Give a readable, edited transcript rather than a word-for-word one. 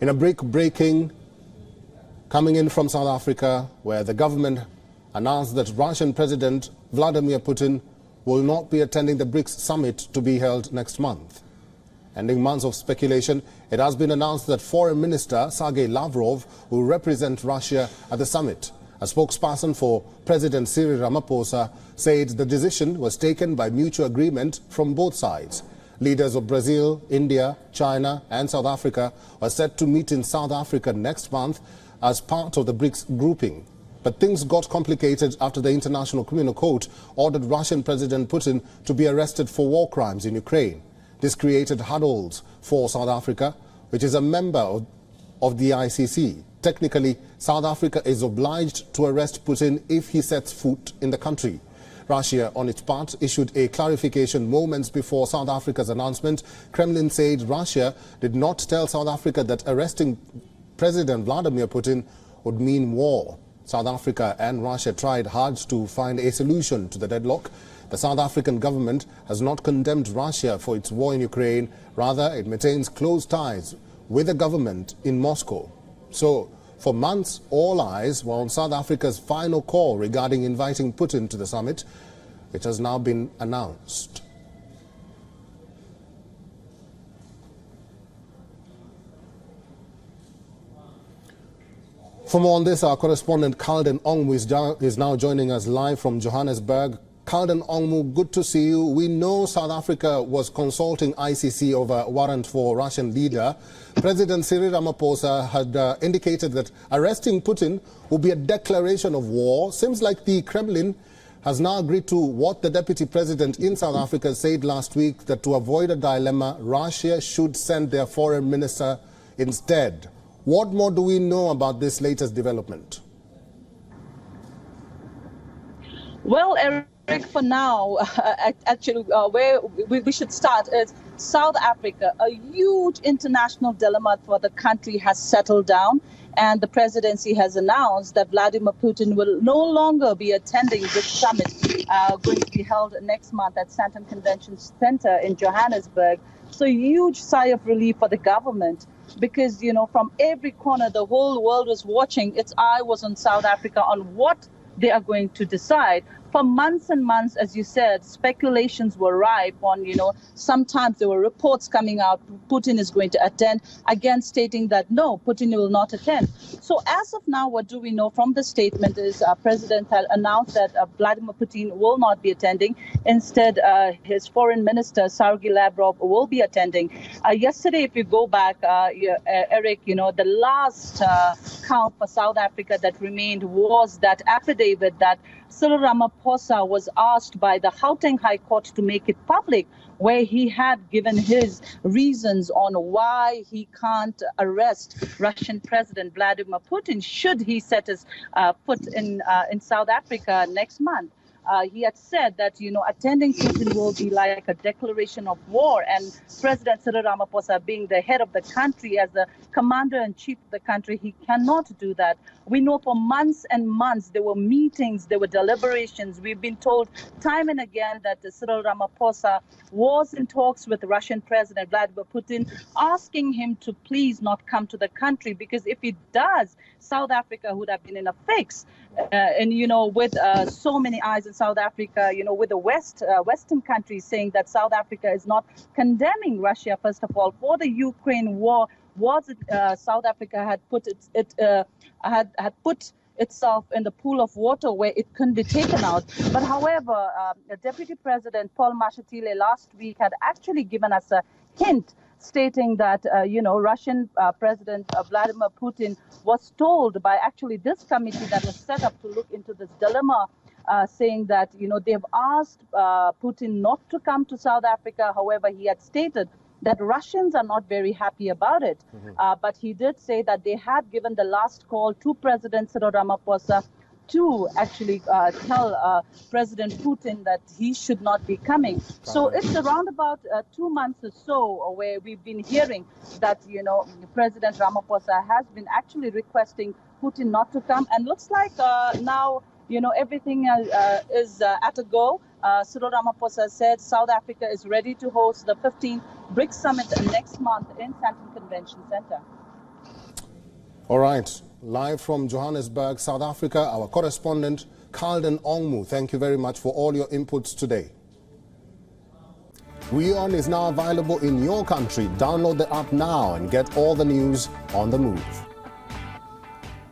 In a breaking coming in from South Africa, where the government announced that Russian President Vladimir Putin will not be attending the BRICS summit to be held next month. Ending months of speculation, it has been announced that Foreign Minister Sergei Lavrov will represent Russia at the summit. A spokesperson for President Cyril Ramaphosa said the decision was taken by mutual agreement from both sides. Leaders of Brazil, India, China and South Africa are set to meet in South Africa next month as part of the BRICS grouping. But things got complicated after the International Criminal Court ordered Russian President Putin to be arrested for war crimes in Ukraine. This created hurdles for South Africa, which is a member of the ICC. Technically, South Africa is obliged to arrest Putin if he sets foot in the country. Russia, on its part, issued a clarification moments before South Africa's announcement. Kremlin said Russia did not tell South Africa that arresting President Vladimir Putin would mean war. South Africa and Russia tried hard to find a solution to the deadlock. The South African government has not condemned Russia for its war in Ukraine. Rather, it maintains close ties with the government in Moscow. So, for months, all eyes were on South Africa's final call regarding inviting Putin to the summit, which has now been announced. For more on this, our correspondent Kalden Ongmu is now joining us live from Johannesburg. Kalden Ongmu, good to see you. We know South Africa was consulting ICC over a warrant for Russian leader. President Cyril Ramaphosa had indicated that arresting Putin would be a declaration of war. Seems like the Kremlin has now agreed to what the deputy president in South Africa said last week, that to avoid a dilemma, Russia should send their foreign minister instead. What more do we know about this latest development? Well, Eric, for now, actually, where we should start is South Africa. A huge international dilemma for the country has settled down, and the presidency has announced that Vladimir Putin will no longer be attending this summit going to be held next month at Sandton Convention Center in Johannesburg. So a huge sigh of relief for the government, because, you know, from every corner, the whole world was watching. Its eye was on South Africa on what they are going to decide. For months and months, as you said, speculations were ripe on, you know, sometimes there were reports coming out, Putin is going to attend, again stating that no, Putin will not attend. So as of now, what do we know from the statement is President had announced that Vladimir Putin will not be attending. Instead, his foreign minister, Sergei Lavrov, will be attending. Yesterday, if you go back, Eric, you know, the last count for South Africa that remained was that affidavit that Cyril Ramaphosa was asked by the Gauteng High Court to make it public, where he had given his reasons on why he can't arrest Russian President Vladimir Putin should he set his foot in South Africa next month. He had said that, you know, attending Putin will be like a declaration of war, and President Cyril Ramaphosa, being the head of the country, as the commander-in-chief of the country, he cannot do that. We know for months and months there were meetings, there were deliberations. We've been told time and again that Cyril Ramaphosa was in talks with Russian President Vladimir Putin, asking him to please not come to the country, because if he does, South Africa would have been in a fix. And, you know, with so many eyes in South Africa, you know, with the Western countries saying that South Africa is not condemning Russia, first of all, for the Ukraine war, was it South Africa had put had put itself in the pool of water where it couldn't be taken out. But however, the Deputy President Paul Mashatile last week had actually given us a hint, stating that, you know, Russian President Vladimir Putin was told by actually this committee that was set up to look into this dilemma, saying that, you know, they've asked Putin not to come to South Africa. However, he had stated that Russians are not very happy about it. But he did say that they had given the last call to President Cyril Ramaphosa to actually tell President Putin that he should not be coming. So it's around about 2 months or so where we've been hearing that, you know, President Ramaphosa has been actually requesting Putin not to come. And looks like now, you know, everything is at a go. Cyril Ramaphosa said South Africa is ready to host the 15th BRICS Summit next month in Sandton Convention Center. All right, live from Johannesburg, South Africa, our correspondent, Carlden Ongmu. Thank you very much for all your inputs today. WION is now available in your country. Download the app now and get all the news on the move.